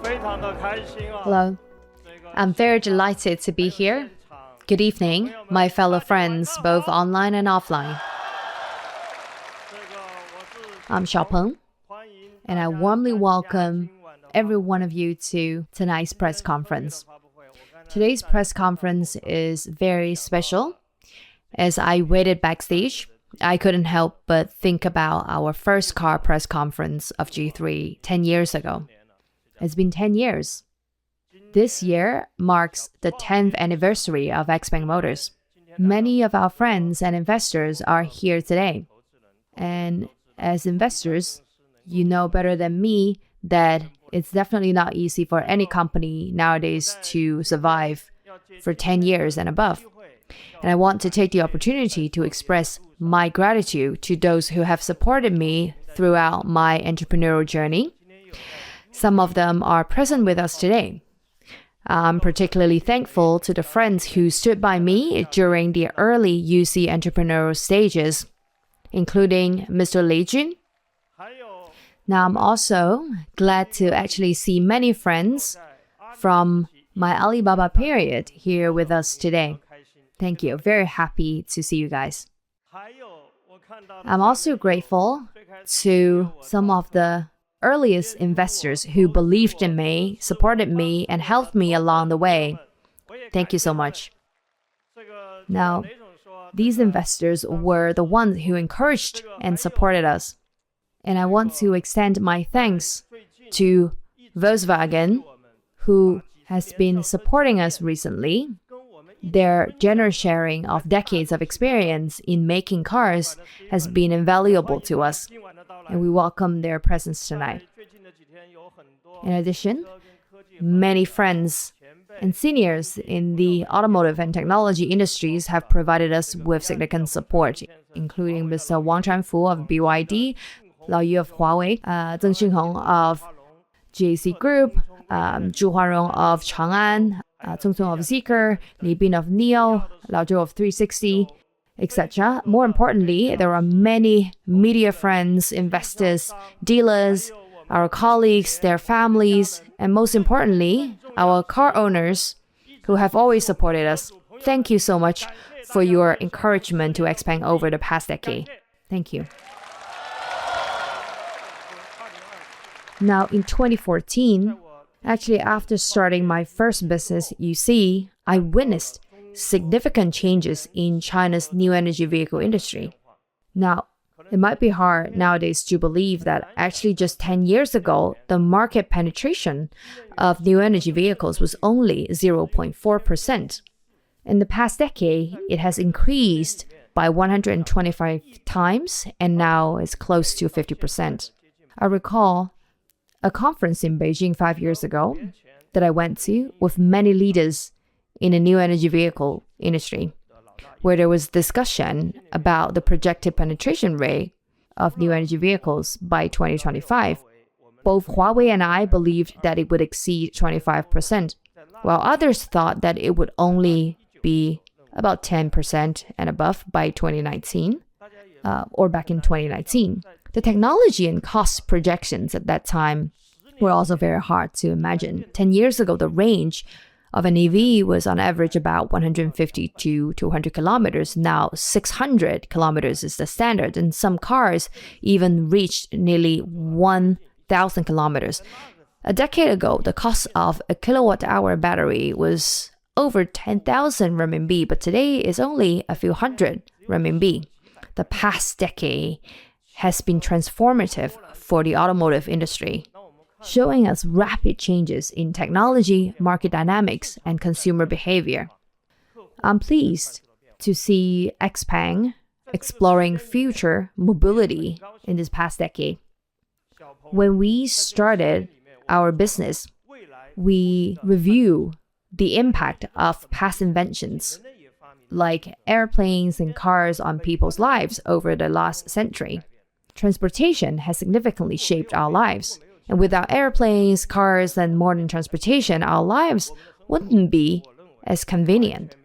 Hello. I'm very delighted to be here. Good evening, my fellow friends, both online and offline. I'm Xiaopeng, and I warmly welcome every one of you to tonight's press conference. Today's press conference is very special. As I waited backstage, I couldn't help but think about our first car press conference of G3 10 years ago. It's been 10 years. This year marks the 10th anniversary of XPENG Motors. Many of our friends and investors are here today. And as investors, you know better than me that it's definitely not easy for any company nowadays to survive for 10 years and above. And I want to take the opportunity to express my gratitude to those who have supported me throughout my entrepreneurial journey. Some of them are present with us today. I'm particularly thankful to the friends who stood by me during the early UC entrepreneurial stages, including Mr. Lei Jun. Now, I'm also glad to actually see many friends from my Alibaba period here with us today. Thank you. Very happy to see you guys. I'm also grateful to some of the earliest investors who believed in me, supported me, and helped me along the way. Thank you so much. Now, these investors were the ones who encouraged and supported us. And I want to extend my thanks to Volkswagen, who has been supporting us recently. Their generous sharing of decades of experience in making cars has been invaluable to us, and we welcome their presence tonight. In addition, many friends and seniors in the automotive and technology industries have provided us with significant support, including Mr. Wang Chanfu of BYD, Lao Yu of Huawei, Zheng Xinhong of GAC Group, Zhu Huarong of Chang'an, Cong Cong of Zeekr, Li Bin of NIO, Lao Zhou of 360, etc. More importantly, there are many media friends, investors, dealers, our colleagues, their families, and most importantly, our car owners who have always supported us. Thank you so much for your encouragement to XPENG over the past decade. Thank you. Now, in 2014, actually after starting my first business, UC, I witnessed significant changes in China's new energy vehicle industry. Now, it might be hard nowadays to believe that actually just 10 years ago, the market penetration of new energy vehicles was only 0.4%. In the past decade, it has increased by 125 times and now is close to 50%. I recall a conference in Beijing 5 years ago that I went to with many leaders in the new energy vehicle industry, where there was discussion about the projected penetration rate of new energy vehicles by 2025. Both Huawei and I believed that it would exceed 25%, while others thought that it would only be about 10% and above by 2019, or back in 2019. The technology and cost projections at that time were also very hard to imagine. 10 years ago, the range of an EV was on average about 150 to 200 kilometers. Now, 600 kilometers is the standard, and some cars even reached nearly 1,000 kilometers. A decade ago, the cost of a kilowatt-hour battery was over 10,000 RMB, but today is only a few hundred RMB. The past decade has been transformative for the automotive industry, showing us rapid changes in technology, market dynamics, and consumer behavior. I'm pleased to see XPENG exploring future mobility in this past decade. When we started our business, we review the impact of past inventions, like airplanes and cars on people's lives over the last century. Transportation has significantly shaped our lives. And without airplanes, cars, and modern transportation, our lives wouldn't be as convenient.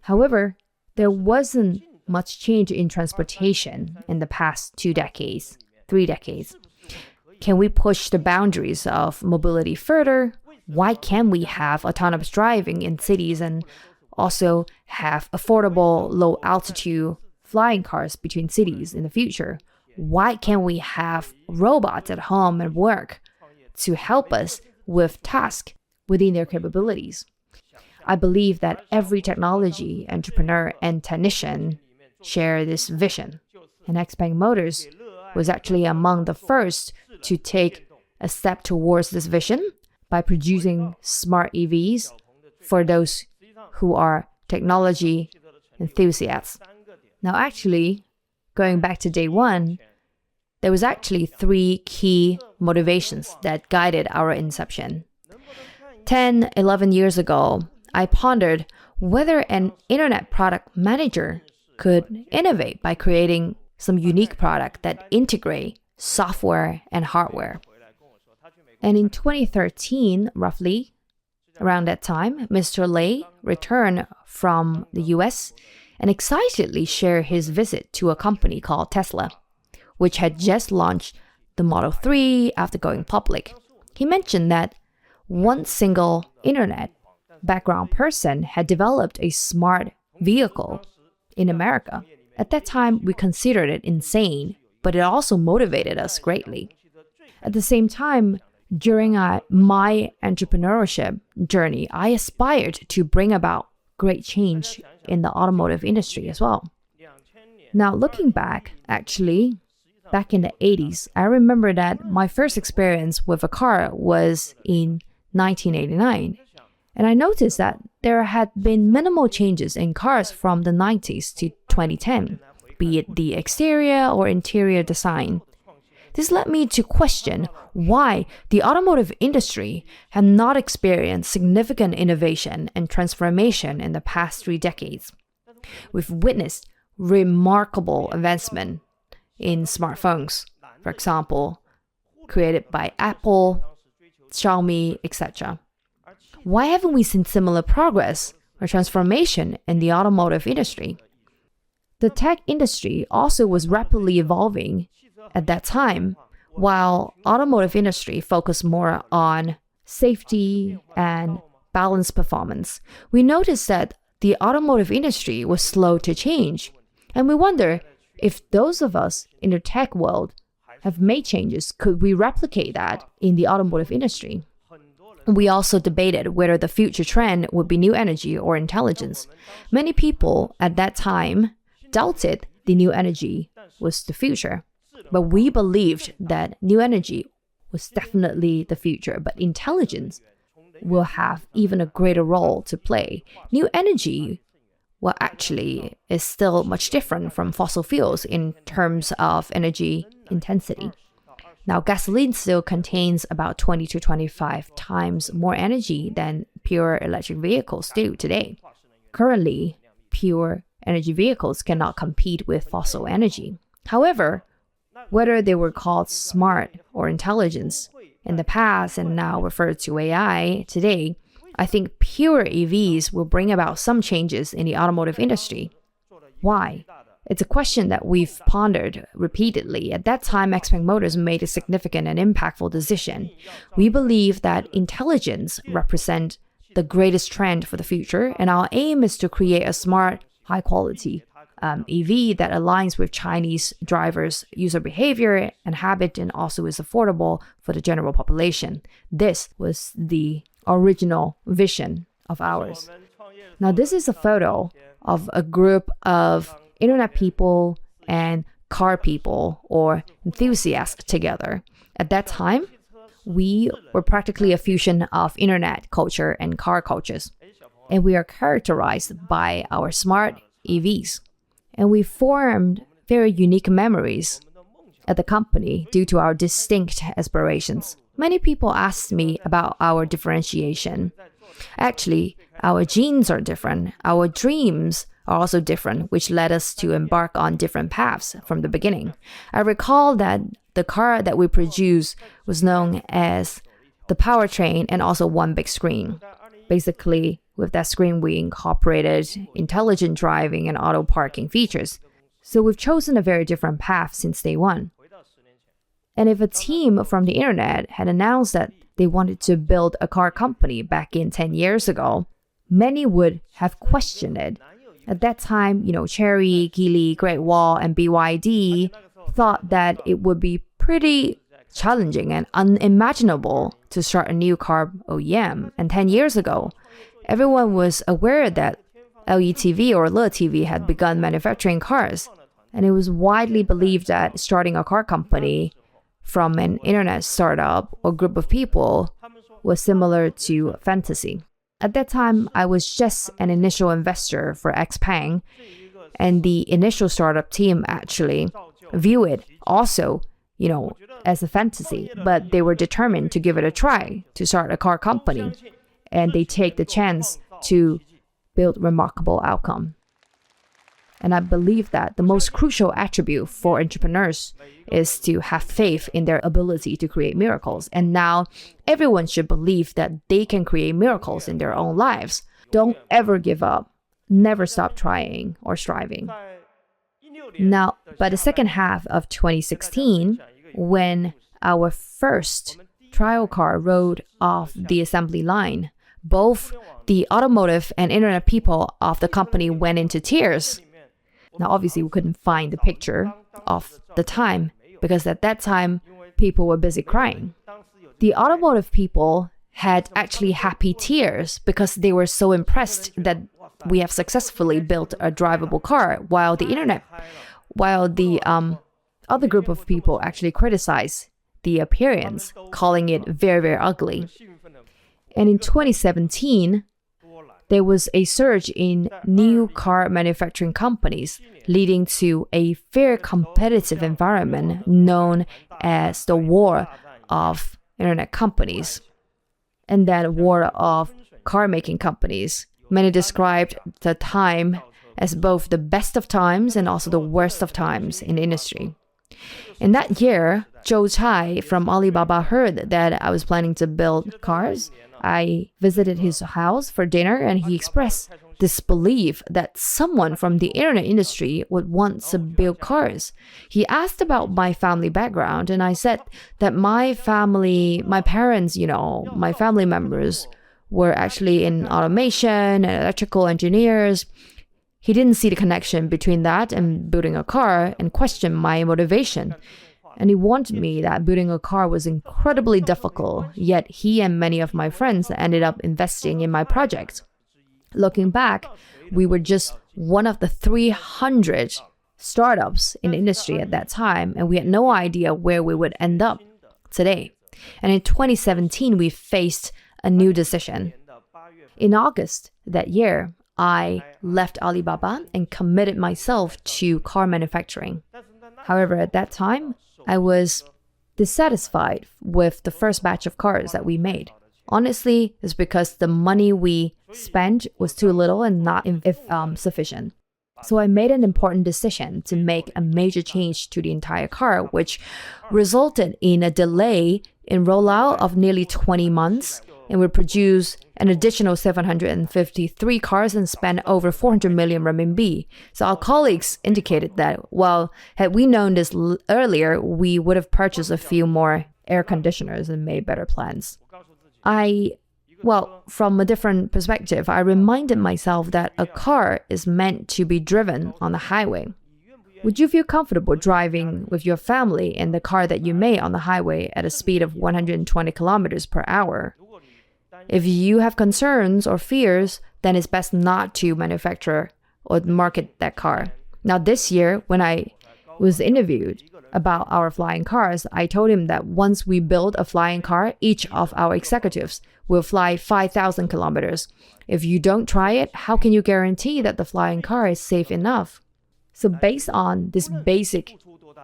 However, there wasn't much change in transportation in the past 2 decades, 3 decades. can we push the boundaries of mobility further? Why can't we have autonomous driving in cities and also have affordable low-altitude flying cars between cities in the future? Why can't we have robots at home and work to help us with tasks within their capabilities? I believe that every technology entrepreneur and technician share this vision. And XPENG Motors was actually among the first to take a step towards this vision by producing smart EVs for those who are technology enthusiasts. Now, actually, going back to day one, there was actually 3 key motivations that guided our inception. 10, 11 years ago, I pondered whether an internet product manager could innovate by creating some unique product that integrate software and hardware. And in 2013, roughly around that time, Mr. Lei returned from the US and excitedly shared his visit to a company called Tesla, which had just launched the Model 3 after going public. He mentioned that one single internet background person had developed a smart vehicle in America. At that time, we considered it insane, but it also motivated us greatly. At the same time, during my entrepreneurship journey, I aspired to bring about great change in the automotive industry as well. Now, looking back, actually, back in the 80s, I remember that my first experience with a car was in 1989. And I noticed that there had been minimal changes in cars from the 90s to 2010, be it the exterior or interior design. This led me to question why the automotive industry had not experienced significant innovation and transformation in the past 3 decades. We've witnessed remarkable advancement in smartphones, for example, created by Apple, Xiaomi, etc. Why haven't we seen similar progress or transformation in the automotive industry? The tech industry also was rapidly evolving at that time, while automotive industry focused more on safety and balanced performance. We noticed that the automotive industry was slow to change, and we wonder if those of us in the tech world have made changes, could we replicate that in the automotive industry? We also debated whether the future trend would be new energy or intelligence. Many people at that time doubted the new energy was the future. But we believed that new energy was definitely the future, but intelligence will have even a greater role to play. New energy, well, actually, is still much different from fossil fuels in terms of energy intensity. Now, gasoline still contains about 20 to 25 times more energy than pure electric vehicles do today. Currently, pure energy vehicles cannot compete with fossil energy. However, whether they were called smart or intelligence in the past and now referred to AI today, I think pure EVs will bring about some changes in the automotive industry. Why? It's a question that we've pondered repeatedly. At that time, XPENG Motors made a significant and impactful decision. We believe that intelligence represents the greatest trend for the future, and our aim is to create a smart, high-quality EV that aligns with Chinese drivers' user behavior and habit and also is affordable for the general population. This was the original vision of ours. Now, this is a photo of a group of internet people and car people or enthusiasts together. At that time, we were practically a fusion of internet culture and car cultures, and we are characterized by our smart EVs. And we formed very unique memories at the company due to our distinct aspirations. Many people asked me about our differentiation. Actually, our genes are different. Our dreams are also different, which led us to embark on different paths from the beginning. I recall that the car that we produced was known as the powertrain and also one big screen. Basically, with that screen, we incorporated intelligent driving and auto parking features. So we've chosen a very different path since day one. And if a team from the internet had announced that they wanted to build a car company back in 10 years ago, many would have questioned it. At that time, Chery, Geely, Great Wall, and BYD thought that it would be pretty challenging and unimaginable to start a new car OEM. And 10 years ago, everyone was aware that LETV or LeTV had begun manufacturing cars. And it was widely believed that starting a car company from an internet startup or group of people was similar to fantasy. At that time, I was just an initial investor for XPENG, and the initial startup team actually view it also, as a fantasy, but they were determined to give it a try, to start a car company, and they take the chance to build remarkable outcome. And I believe that the most crucial attribute for entrepreneurs is to have faith in their ability to create miracles. And now everyone should believe that they can create miracles in their own lives. Don't ever give up. Never stop trying or striving. Now, by the second half of 2016, when our first trial car rode off the assembly line, both the automotive and internet people of the company went into tears. Now, obviously, we couldn't find the picture of the time because at that time, people were busy crying. The automotive people had actually happy tears because they were so impressed that we have successfully built a drivable car, while the other group of people actually criticized the appearance, calling it very, very ugly. And in 2017, there was a surge in new car manufacturing companies, leading to a very competitive environment known as the war of internet companies. And that war of car-making companies. Many described the time as both the best of times and also the worst of times in the industry. In that year, Zhou Chai from Alibaba heard that I was planning to build cars. I visited his house for dinner and he expressed disbelief that someone from the internet industry would want to build cars. He asked about my family background and I said that my family members were actually in automation and electrical engineers. He didn't see the connection between that and building a car and questioned my motivation. And he warned me that building a car was incredibly difficult, yet he and many of my friends ended up investing in my project. Looking back, we were just one of the 300 startups in the industry at that time, and we had no idea where we would end up today. And in 2017, we faced a new decision. In August that year, I left Alibaba and committed myself to car manufacturing. However, at that time, I was dissatisfied with the first batch of cars that we made. Honestly, it's because the money we spent was too little and not sufficient. So I made an important decision to make a major change to the entire car, which resulted in a delay in rollout of nearly 20 months, and would produce an additional 753 cars and spend over 400 million RMB. So our colleagues indicated that, well, had we known this earlier, we would have purchased a few more air conditioners and made better plans. From a different perspective, I reminded myself that a car is meant to be driven on the highway. Would you feel comfortable driving with your family in the car that you made on the highway at a speed of 120 kilometers per hour? If you have concerns or fears, then it's best not to manufacture or market that car. Now, this year, when I was interviewed about our flying cars, I told him that once we build a flying car, each of our executives will fly 5,000 kilometers. If you don't try it, how can you guarantee that the flying car is safe enough? So based on this basic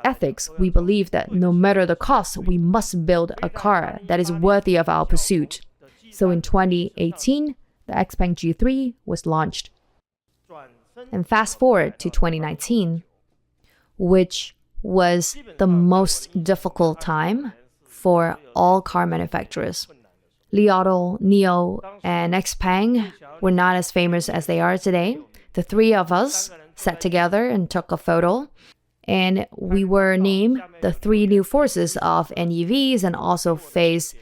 ethics, we believe that no matter the cost, we must build a car that is worthy of our pursuit. So in 2018, the XPENG G3 was launched. And fast forward to 2019, which was the most difficult time for all car manufacturers. Li Auto, NIO, and XPENG were not as famous as they are today. The three of us sat together and took a photo, And we were named the 3 new forces of NEVs and also faced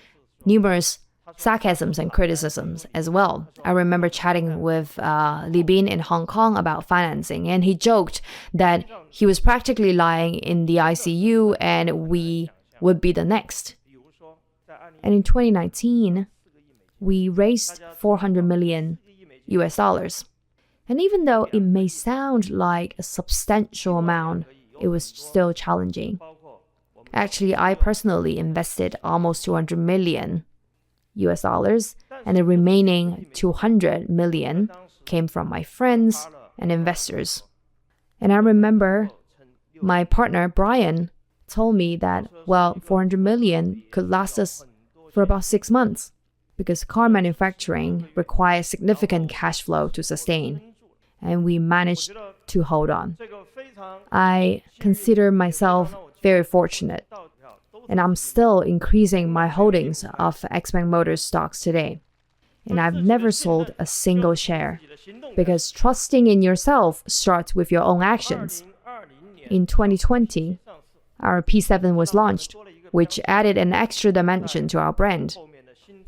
numerous sarcasms and criticisms as well. I remember chatting with Li Bin in Hong Kong about financing, and he joked that he was practically lying in the ICU and we would be the next. And in 2019, we raised $400 million. And even though it may sound like a substantial amount, it was still challenging. Actually, I personally invested almost $200 million, and the remaining $200 million came from my friends and investors. And I remember my partner, Brian, told me that, well, $400 million could last us for about 6 months because car manufacturing requires significant cash flow to sustain. And we managed to hold on. I consider myself very fortunate, and I'm still increasing my holdings of XPENG Motors stocks today. And I've never sold a single share because trusting in yourself starts with your own actions. In 2020, our P7 was launched, which added an extra dimension to our brand.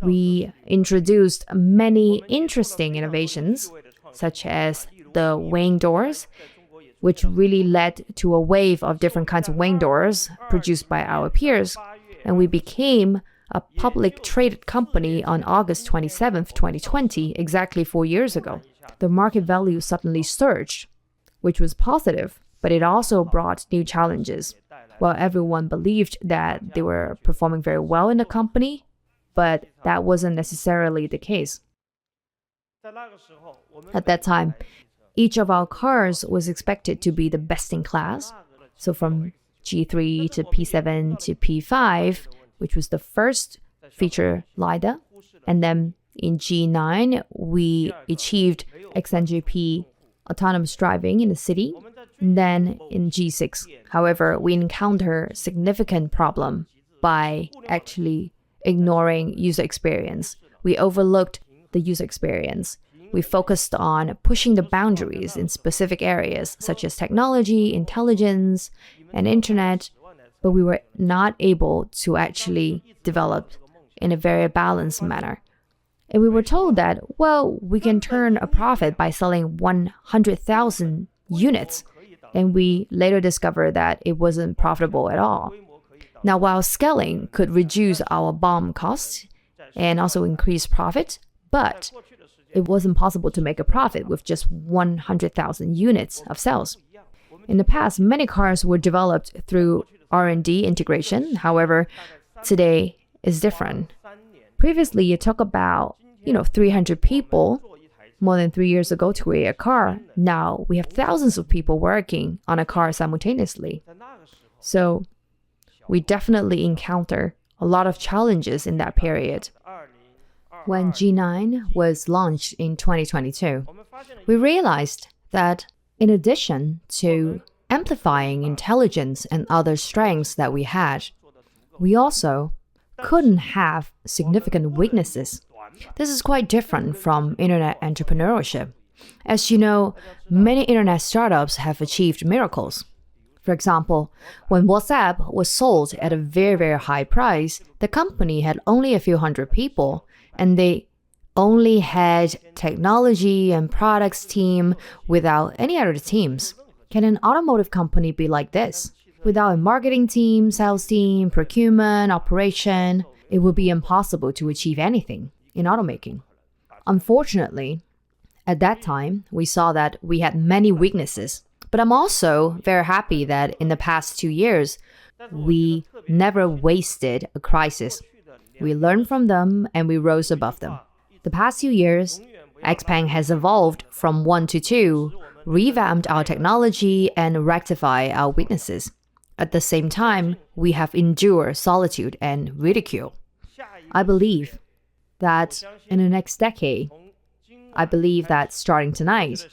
We introduced many interesting innovations, such as the wing doors, which really led to a wave of different kinds of wing doors produced by our peers. And we became a public traded company on August 27th, 2020, exactly 4 years ago. The market value suddenly surged, which was positive, but it also brought new challenges. Well, everyone believed that they were performing very well in the company, but that wasn't necessarily the case. At that time, each of our cars was expected to be the best in class. So from G3 to P7 to P5, which was the first feature LiDAR. And then in G9, we achieved XNGP autonomous driving in the city. And then in G6, however, we encounter significant problem by actually ignoring user experience. We overlooked the user experience. We focused on pushing the boundaries in specific areas such as technology, intelligence, and internet, but we were not able to actually develop in a very balanced manner. And we were told that, well, we can turn a profit by selling 100,000 units. And we later discovered that it wasn't profitable at all. Now, while scaling could reduce our BOM costs and also increase profit, but it wasn't possible to make a profit with just 100,000 units of sales. In the past, many cars were developed through R&D integration. However, today is different. Previously, it took about 300 people more than 3 years ago to create a car. Now we have thousands of people working on a car simultaneously. So we definitely encounter a lot of challenges in that period. When G9 was launched in 2022, we realized that in addition to amplifying intelligence and other strengths that we had, we also couldn't have significant weaknesses. This is quite different from internet entrepreneurship. As you know, many internet startups have achieved miracles. For example, when WhatsApp was sold at a very, very high price, the company had only a few hundred people, and they only had technology and products team without any other teams. Can an automotive company be like this? Without a marketing team, sales team, procurement, operation, it would be impossible to achieve anything in automaking. Unfortunately, at that time, we saw that we had many weaknesses. But I'm also very happy that in the past 2 years, we never wasted a crisis. We learned from them and we rose above them. The past 2 years, XPENG has evolved from 1 to 2, revamped our technology and rectified our weaknesses. At the same time, we have endured solitude and ridicule. I believe that in the next decade, starting tonight,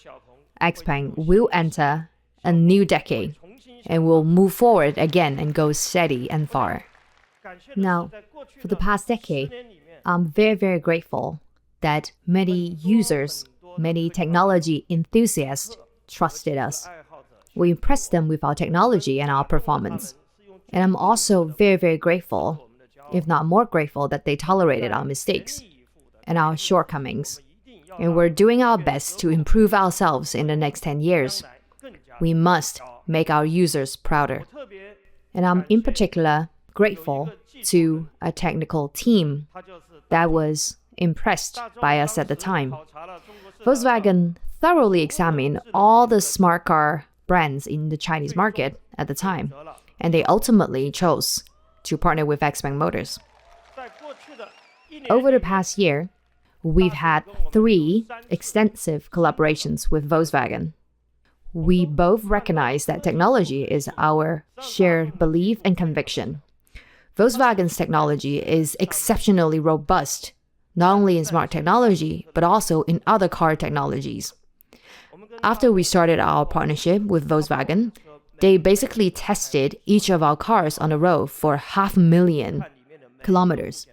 XPENG will enter a new decade and will move forward again and go steady and far. Now, for the past decade, I'm very, very grateful that many users, many technology enthusiasts trusted us. We impressed them with our technology and our performance. And I'm also very, very grateful, if not more grateful, that they tolerated our mistakes and our shortcomings. And we're doing our best to improve ourselves in the next 10 years. We must make our users prouder. And I'm in particular grateful to a technical team that was impressed by us at the time. Volkswagen thoroughly examined all the smart car brands in the Chinese market at the time, and they ultimately chose to partner with XPENG Motors. Over the past year, we've had 3 extensive collaborations with Volkswagen. We both recognize that technology is our shared belief and conviction. Volkswagen's technology is exceptionally robust, not only in smart technology, but also in other car technologies. After we started our partnership with Volkswagen, they basically tested each of our cars on the road for 500,000 kilometers.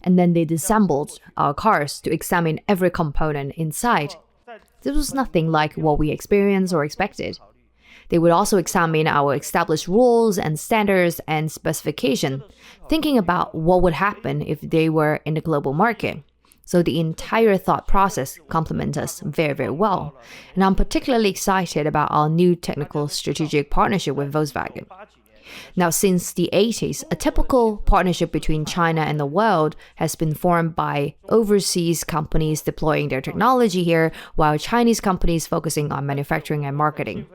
And then they disassembled our cars to examine every component inside. This was nothing like what we experienced or expected. They would also examine our established rules and standards and specification, thinking about what would happen if they were in the global market. So the entire thought process complements us very, very well. And I'm particularly excited about our new technical strategic partnership with Volkswagen. Now, since the 80s, a typical partnership between China and the world has been formed by overseas companies deploying their technology here, while Chinese companies focusing on manufacturing and marketing.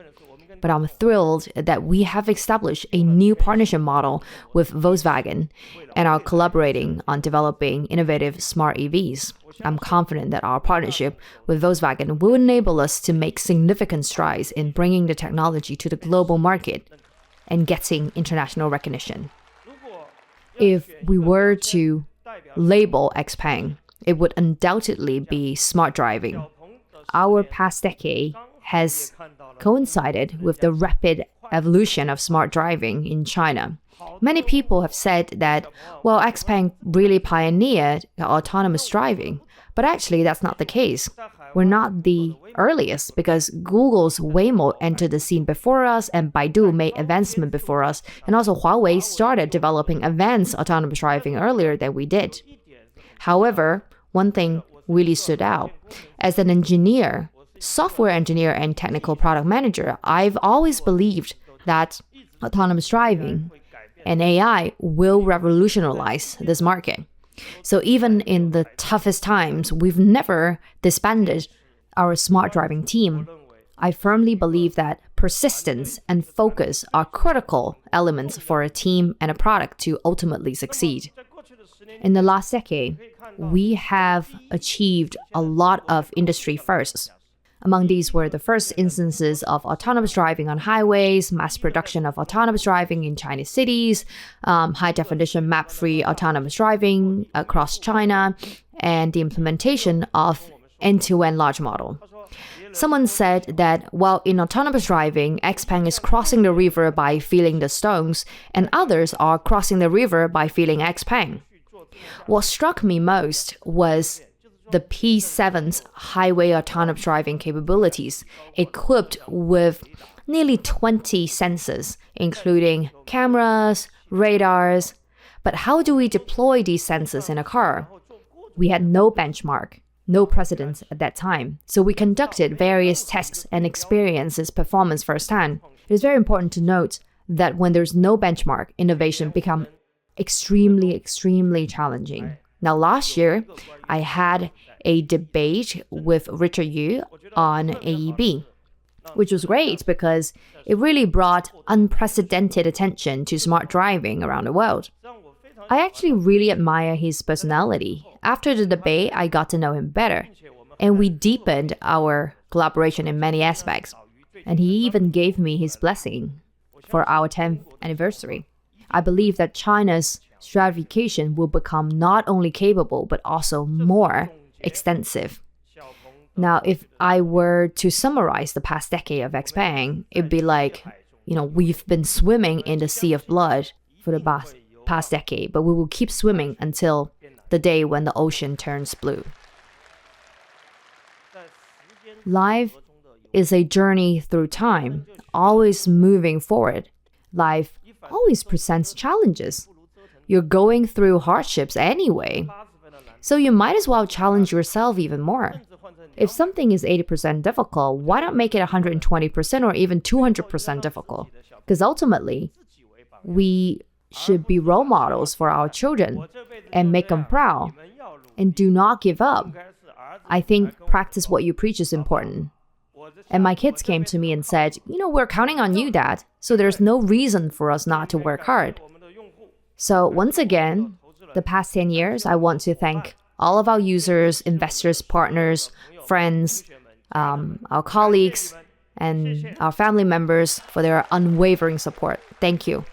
But I'm thrilled that we have established a new partnership model with Volkswagen and are collaborating on developing innovative smart EVs. I'm confident that our partnership with Volkswagen will enable us to make significant strides in bringing the technology to the global market and getting international recognition. If we were to label XPENG, it would undoubtedly be smart driving. Our past decade has coincided with the rapid evolution of smart driving in China. Many people have said that, well, XPENG really pioneered autonomous driving, but actually that's not the case. We're not the earliest because Google's Waymo entered the scene before us and Baidu made advancement before us, and also Huawei started developing advanced autonomous driving earlier than we did. However, one thing really stood out. As an engineer, software engineer and technical product manager, I've always believed that autonomous driving and AI will revolutionize this market. So even in the toughest times, we've never disbanded our smart driving team. I firmly believe that persistence and focus are critical elements for a team and a product to ultimately succeed. In the last decade, we have achieved a lot of industry firsts. Among these were the first instances of autonomous driving on highways, mass production of autonomous driving in Chinese cities, high-definition map-free autonomous driving across China, and the implementation of end-to-end large model. Someone said that while in autonomous driving, XPENG is crossing the river by feeling the stones, and others are crossing the river by feeling XPENG. What struck me most was the P7's highway autonomous driving capabilities, equipped with nearly 20 sensors, including cameras, radars. But how do we deploy these sensors in a car? We had no benchmark, no precedence at that time. So we conducted various tests and experiences performance firsthand. It is very important to note that when there's no benchmark, innovation becomes extremely challenging. Now, last year, I had a debate with Richard Yu on AEB, which was great because it really brought unprecedented attention to smart driving around the world. I actually really admire his personality. After the debate, I got to know him better, and we deepened our collaboration in many aspects. And he even gave me his blessing for our 10th anniversary. I believe that China's stratification will become not only capable, but also more extensive. Now, if I were to summarize the past decade of XPENG, it'd be like, we've been swimming in the sea of blood for the past decade, but we will keep swimming until the day when the ocean turns blue. Life is a journey through time, always moving forward. Life always presents challenges. You're going through hardships anyway. So you might as well challenge yourself even more. If something is 80% difficult, why not make it 120% or even 200% difficult? Because ultimately, we should be role models for our children and make them proud. And do not give up. I think practice what you preach is important. And my kids came to me and said, we're counting on you, Dad. So there's no reason for us not to work hard. So once again, the past 10 years, I want to thank all of our users, investors, partners, friends, our colleagues, and our family members for their unwavering support. Thank you.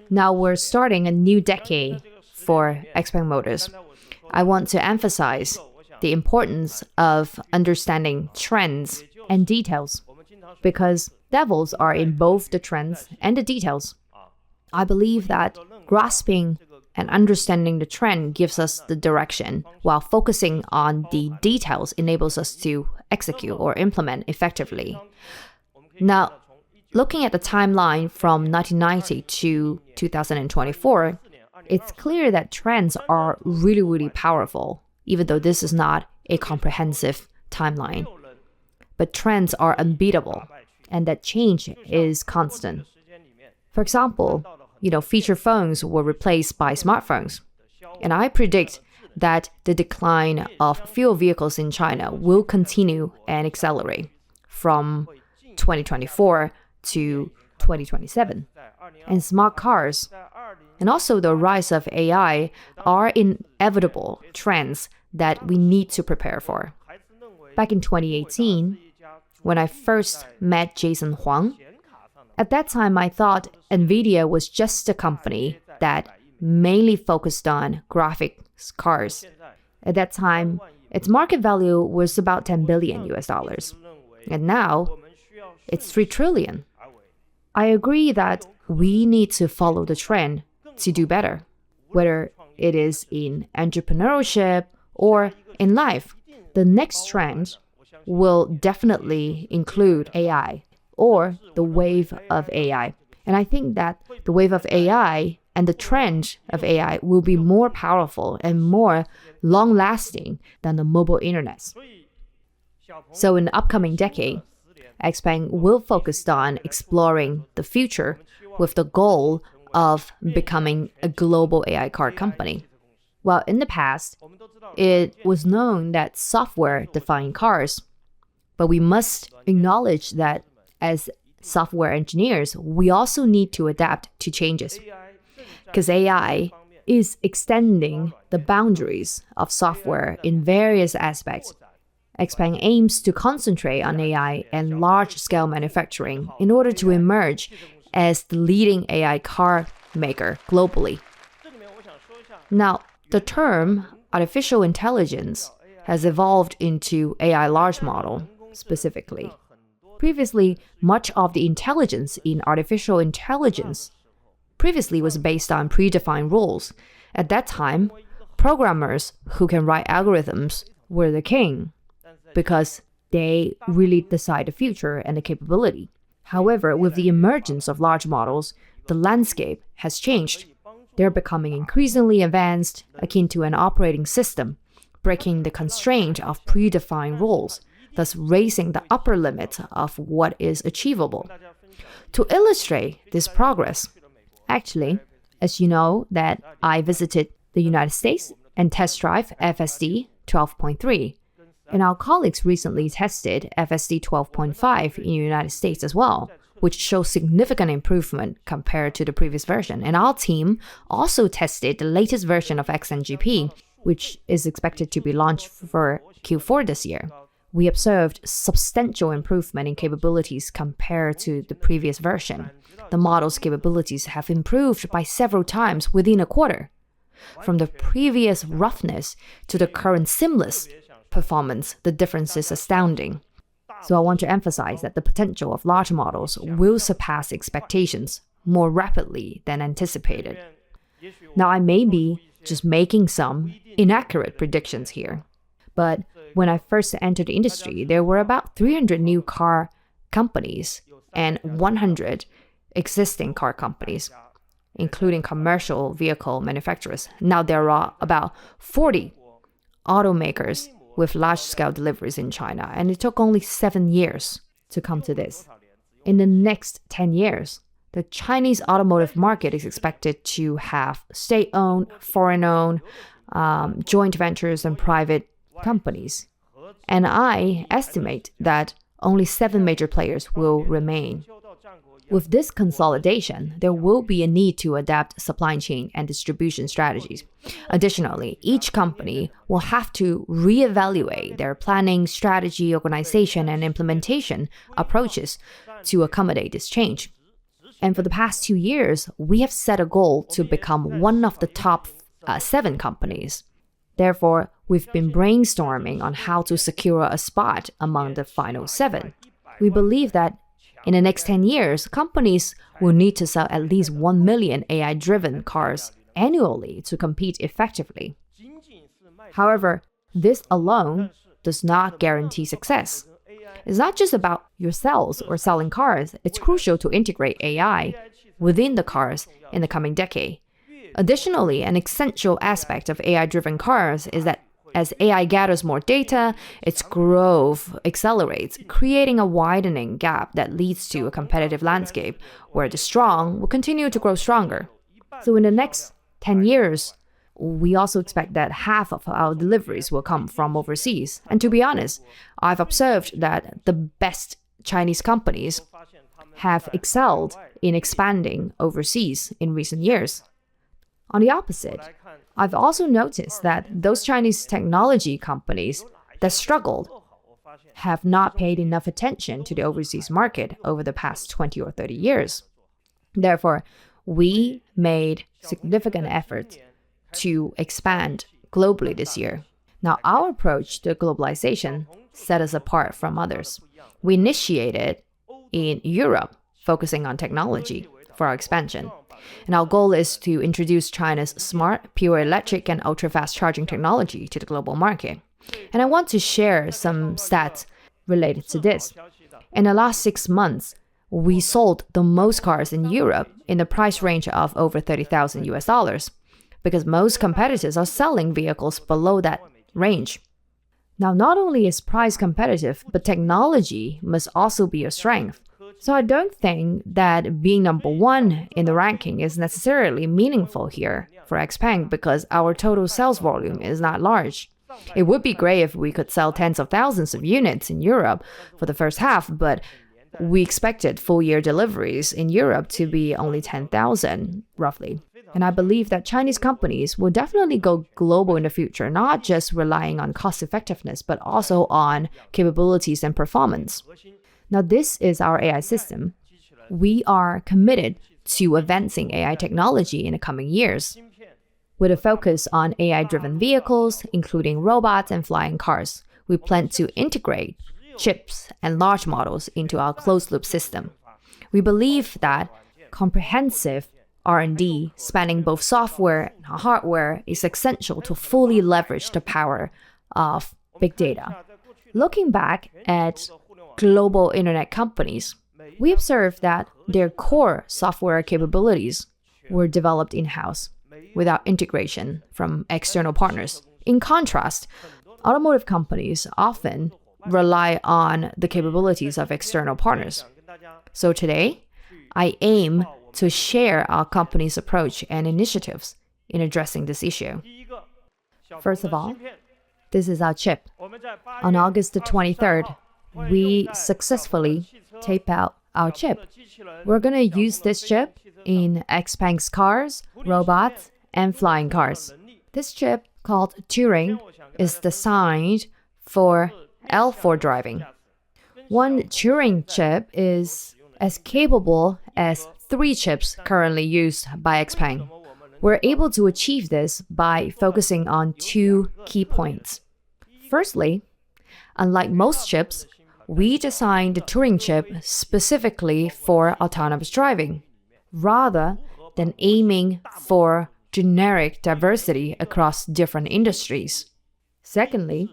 Now we're starting a new decade for XPENG Motors. I want to emphasize the importance of understanding trends and details, because devils are in both the trends and the details. I believe that grasping and understanding the trend gives us the direction, while focusing on the details enables us to execute or implement effectively. Now, looking at the timeline from 1990 to 2024, it's clear that trends are really, really powerful, even though this is not a comprehensive timeline. But trends are unbeatable, and that change is constant. For example, feature phones were replaced by smartphones. And I predict that the decline of fuel vehicles in China will continue and accelerate from 2024 to 2027. And smart cars and also the rise of AI are inevitable trends that we need to prepare for. Back in 2018, when I first met Jason Huang, at that time I thought NVIDIA was just a company that mainly focused on graphics cards. At that time, its market value was about $10 billion. And now, it's $3 trillion. I agree that we need to follow the trend to do better, whether it is in entrepreneurship or in life. The next trend will definitely include AI or the wave of AI. And I think that the wave of AI and the trend of AI will be more powerful and more long-lasting than the mobile internet. So in the upcoming decade, XPENG will focus on exploring the future with the goal of becoming a global AI car company. While in the past, it was known that software defined cars, but we must acknowledge that as software engineers, we also need to adapt to changes. Because AI is extending the boundaries of software in various aspects. XPENG aims to concentrate on AI and large-scale manufacturing in order to emerge as the leading AI car maker globally. Now, the term artificial intelligence has evolved into AI large model specifically. Previously, much of the intelligence in artificial intelligence previously was based on predefined rules. At that time, programmers who can write algorithms were the king because they really decide the future and the capability. However, with the emergence of large models, the landscape has changed. They're becoming increasingly advanced, akin to an operating system, breaking the constraint of predefined rules, thus raising the upper limit of what is achievable. To illustrate this progress, actually, as you know, that I visited the United States and test drive FSD 12.3, and our colleagues recently tested FSD 12.5 in the United States as well, which shows significant improvement compared to the previous version. And our team also tested the latest version of XNGP, which is expected to be launched for Q4 this year. We observed substantial improvement in capabilities compared to the previous version. The model's capabilities have improved by several times within a quarter. From the previous roughness to the current seamless performance, the difference is astounding. So I want to emphasize that the potential of large models will surpass expectations more rapidly than anticipated. Now, I may be just making some inaccurate predictions here, But when I first entered the industry, there were about 300 new car companies and 100 existing car companies, including commercial vehicle manufacturers. Now there are about 40 automakers with large-scale deliveries in China, and it took only 7 years to come to this. In the next 10 years, the Chinese automotive market is expected to have state-owned, foreign-owned, joint ventures and private companies. And I estimate that only 7 major players will remain. With this consolidation, there will be a need to adapt supply chain and distribution strategies. Additionally, each company will have to reevaluate their planning, strategy, organization, and implementation approaches to accommodate this change. And for the past 2 years, we have set a goal to become one of the top 7 companies. Therefore, we've been brainstorming on how to secure a spot among the final 7. We believe that in the next 10 years, companies will need to sell at least 1 million AI-driven cars annually to compete effectively. However, this alone does not guarantee success. It's not just about your sales or selling cars. It's crucial to integrate AI within the cars in the coming decade. Additionally, an essential aspect of AI-driven cars is that as AI gathers more data, its growth accelerates, creating a widening gap that leads to a competitive landscape where the strong will continue to grow stronger. So in the next 10 years, we also expect that half of our deliveries will come from overseas. And to be honest, I've observed that the best Chinese companies have excelled in expanding overseas in recent years. On the opposite, I've also noticed that those Chinese technology companies that struggled have not paid enough attention to the overseas market over the past 20 or 30 years. Therefore, we made significant efforts to expand globally this year. Now, our approach to globalization set us apart from others. We initiated in Europe, focusing on technology for our expansion. And our goal is to introduce China's smart, pure electric, and ultra-fast charging technology to the global market. And I want to share some stats related to this. In the last 6 months, we sold the most cars in Europe in the price range of over $30,000 because most competitors are selling vehicles below that range. Now, not only is price competitive, but technology must also be a strength. So I don't think that being number 1 in the ranking is necessarily meaningful here for XPENG because our total sales volume is not large. It would be great if we could sell tens of thousands of units in Europe for the first half, but we expected full-year deliveries in Europe to be only 10,000, roughly. And I believe that Chinese companies will definitely go global in the future, not just relying on cost effectiveness, but also on capabilities and performance. Now, this is our AI system. We are committed to advancing AI technology in the coming years, with a focus on AI-driven vehicles, including robots and flying cars. We plan to integrate chips and large models into our closed-loop system. We believe that comprehensive R&D spanning both software and hardware is essential to fully leverage the power of big data. Looking back at global internet companies, we observed that their core software capabilities were developed in-house without integration from external partners. In contrast, automotive companies often rely on the capabilities of external partners. So today, I aim to share our company's approach and initiatives in addressing this issue. First of all, this is our chip. On August the 23rd, we successfully tape out our chip. We're going to use this chip in XPENG's cars, robots, and flying cars. This chip, called Turing, is designed for L4 driving. One Turing chip is as capable as 3 chips currently used by XPENG. We're able to achieve this by focusing on 2 key points. Firstly, unlike most chips, we designed the Turing chip specifically for autonomous driving, rather than aiming for generic diversity across different industries. Secondly,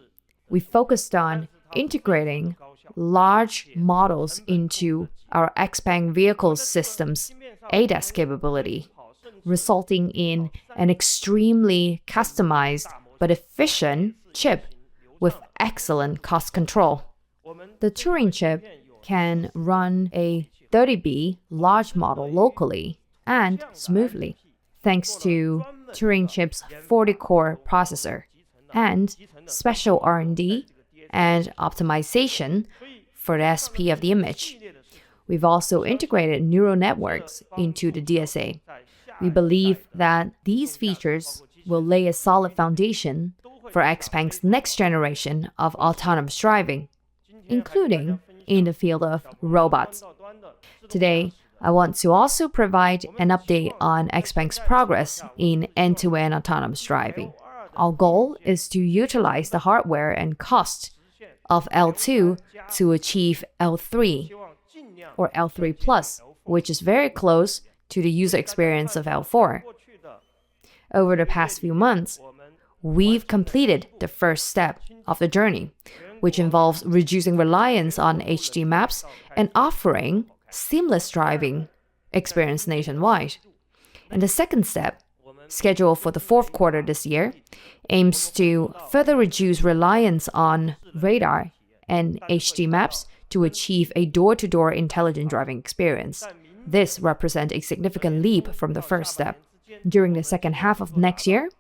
we focused on integrating large models into our XPENG vehicle system's ADAS capability, resulting in an extremely customized but efficient chip with excellent cost control. The Turing chip can run a 30B large model locally and smoothly, thanks to Turing chip's 40-core processor and special R&D and optimization for the SP of the image. We've also integrated neural networks into the DSA. We believe that these features will lay a solid foundation for XPENG's next generation of autonomous driving, including in the field of robots. Today, I want to also provide an update on XPENG's progress in end-to-end autonomous driving. Our goal is to utilize the hardware and cost of L2 to achieve L3 or L3 Plus, which is very close to the user experience of L4. Over the past few months, we've completed the first step of the journey, which involves reducing reliance on HD maps and offering seamless driving experience nationwide. And the second step, scheduled for the fourth quarter this year, aims to further reduce reliance on radar and HD maps to achieve a door-to-door intelligent driving experience. This represents a significant leap from the first step. During the second half of next year,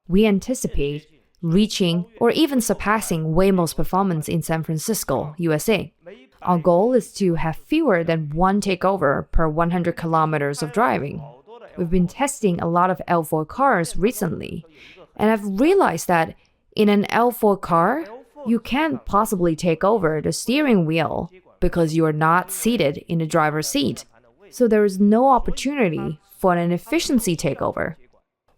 we anticipate reaching or even surpassing Waymo's performance in San Francisco, USA. Our goal is to have fewer than one takeover per 100 kilometers of driving. We've been testing a lot of L4 cars recently, and I've realized that in an L4 car, you can't possibly take over the steering wheel because you are not seated in the driver's seat. So there is no opportunity for an efficiency takeover.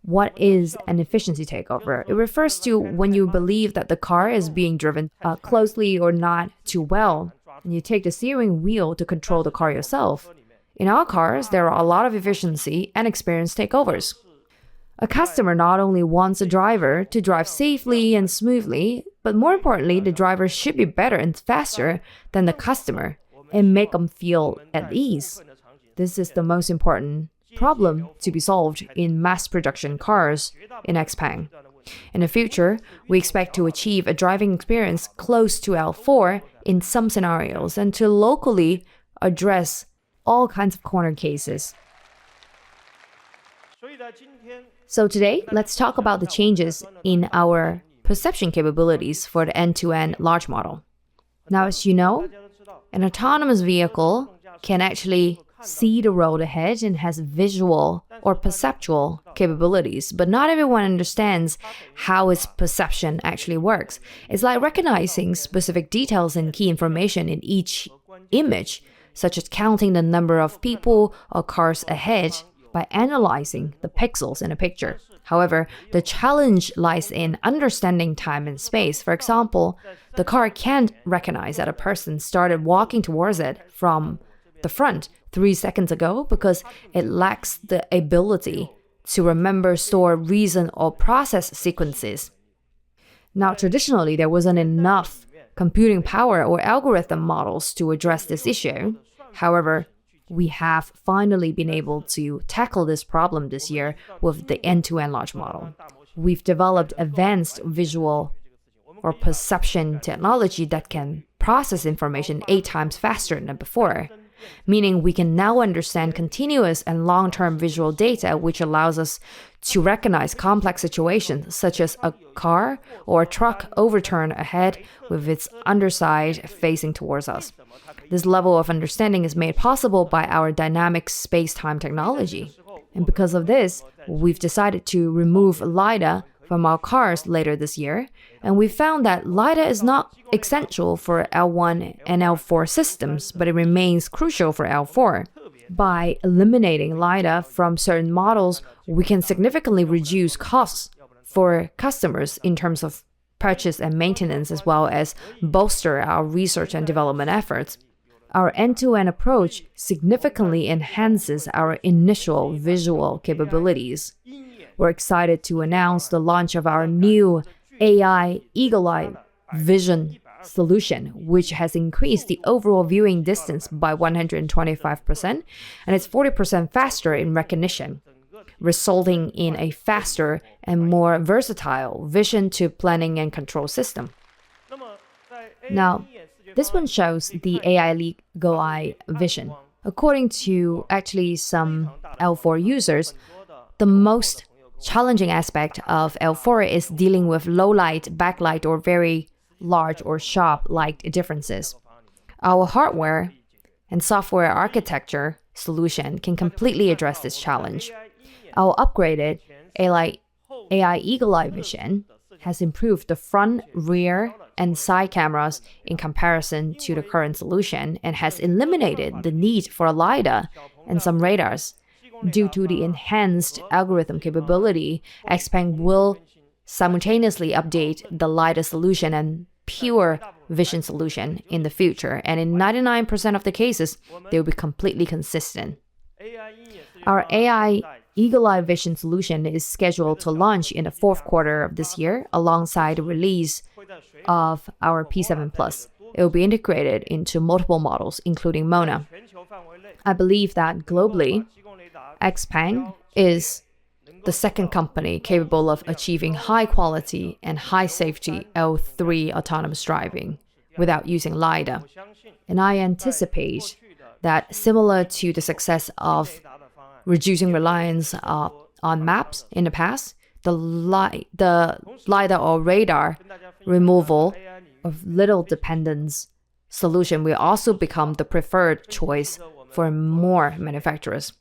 What is an efficiency takeover? It refers to when you believe that the car is being driven closely or not too well, and you take the steering wheel to control the car yourself. In our cars, there are a lot of efficiency and experience takeovers. A customer not only wants a driver to drive safely and smoothly, but more importantly, the driver should be better and faster than the customer and make them feel at ease. This is the most important problem to be solved in mass production cars in XPENG. In the future, we expect to achieve a driving experience close to L4 in some scenarios and to locally address all kinds of corner cases. So today, let's talk about the changes in our perception capabilities for the end-to-end large model. Now, as you know, an autonomous vehicle can actually see the road ahead and has visual or perceptual capabilities, but not everyone understands how its perception actually works. It's like recognizing specific details and key information in each image, such as counting the number of people or cars ahead by analyzing the pixels in a picture. However, the challenge lies in understanding time and space. For example, the car can't recognize that a person started walking towards it from the front 3 seconds ago because it lacks the ability to remember, store, reason, or process sequences. Now, traditionally, there wasn't enough computing power or algorithm models to address this issue. However, we have finally been able to tackle this problem this year with the end-to-end large model. We've developed advanced visual or perception technology that can process information 8 times faster than before, meaning we can now understand continuous and long-term visual data, which allows us to recognize complex situations such as a car or a truck overturned ahead with its underside facing towards us. This level of understanding is made possible by our dynamic space-time technology. And because of this, we've decided to remove LiDAR from our cars later this year, and we found that LiDAR is not essential for L1 and L4 systems, but it remains crucial for L4. By eliminating LiDAR from certain models, we can significantly reduce costs for customers in terms of purchase and maintenance, as well as bolster our research and development efforts. Our end-to-end approach significantly enhances our initial visual capabilities. We're excited to announce the launch of our new AI Eagle Eye vision solution, which has increased the overall viewing distance by 125%, and it's 40% faster in recognition, resulting in a faster and more versatile vision to planning and control system. Now, this one shows the AI legal eye vision. According to actually some L4 users, the most challenging aspect of L4 is dealing with low light, backlight, or very large or sharp light differences. Our hardware and software architecture solution can completely address this challenge. Our upgraded AI eagle eye vision has improved the front, rear, and side cameras in comparison to the current solution and has eliminated the need for a LiDAR and some radars. Due to the enhanced algorithm capability, XPENG will simultaneously update the LiDAR solution and pure vision solution in the future, and in 99% of the cases, they will be completely consistent. Our AI Eagle Eye Vision solution is scheduled to launch in the fourth quarter of this year alongside the release of our P7 Plus. It will be integrated into multiple models, including Mona. I believe that globally, XPENG is the second company capable of achieving high quality and high safety L3 autonomous driving without using LiDAR. And I anticipate that similar to the success of reducing reliance on maps in the past, the LiDAR or radar removal of little dependence solution will also become the preferred choice for more manufacturers.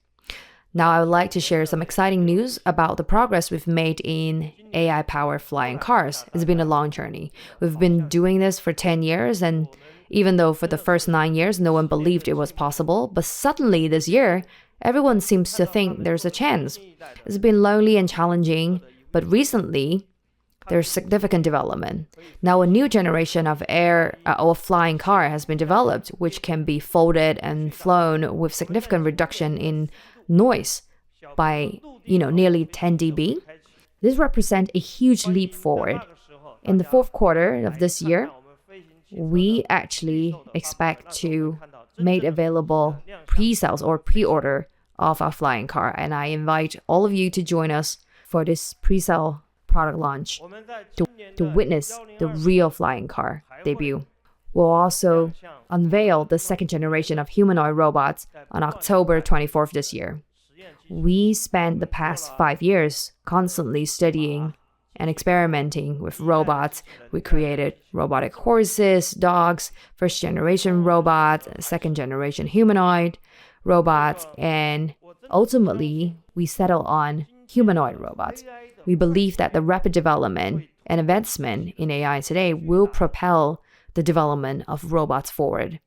Now, I would like to share some exciting news about the progress we've made in AI-powered flying cars. It's been a long journey. We've been doing this for 10 years, and even though for the first 9 years, no one believed it was possible, but suddenly this year, everyone seems to think there's a chance. It's been lonely and challenging, but recently, there's significant development. Now, a new generation of air or flying car has been developed, which can be folded and flown with significant reduction in noise by nearly 10 dB. This represents a huge leap forward. In the fourth quarter of this year, we actually expect to make available pre-sales or pre-order of our flying car, and I invite all of you to join us for this pre-sale product launch to witness the real flying car debut. We'll also unveil the second generation of humanoid robots on October 24th this year. We spent the past 5 years constantly studying and experimenting with robots. We created robotic horses, dogs, first generation robots, second generation humanoid robots, and ultimately we settled on humanoid robots. We believe that the rapid development and advancement in AI today will propel the development of robots forward.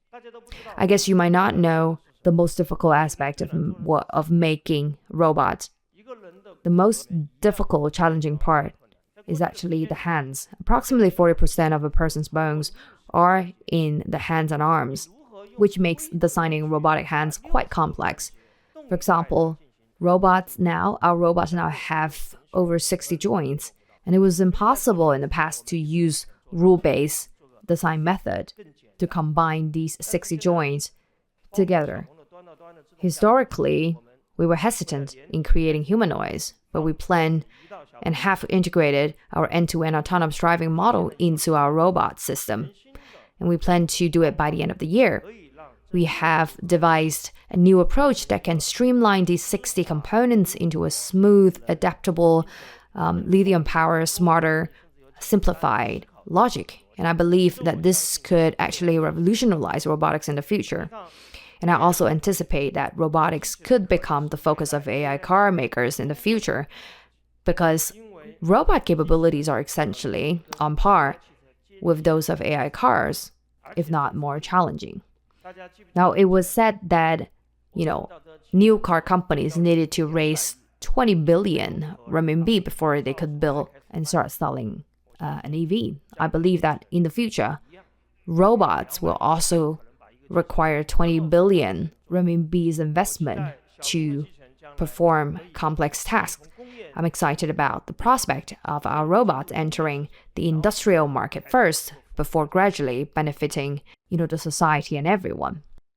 I guess you might not know the most difficult aspect of making robots. The most difficult, challenging part is actually the hands. Approximately 40% of a person's bones are in the hands and arms, which makes designing robotic hands quite complex. For example, our robots now have over 60 joints, and it was impossible in the past to use rule-based design method to combine these 60 joints together. Historically, we were hesitant in creating humanoids, but we plan and have integrated our end-to-end autonomous driving model into our robot system, and we plan to do it by the end of the year. We have devised a new approach that can streamline these 60 components into a smooth, adaptable, lithium-powered, smarter, simplified logic. And I believe that this could actually revolutionize robotics in the future. And I also anticipate that robotics could become the focus of AI car makers in the future, because robot capabilities are essentially on par with those of AI cars, if not more challenging. Now, it was said that, new car companies needed to raise 20 billion renminbi before they could build and start selling an EV. I believe that in the future, robots will also require 20 billion renminbi's investment to perform complex tasks. I'm excited about the prospect of our robots entering the industrial market first, before gradually benefiting, the society and everyone.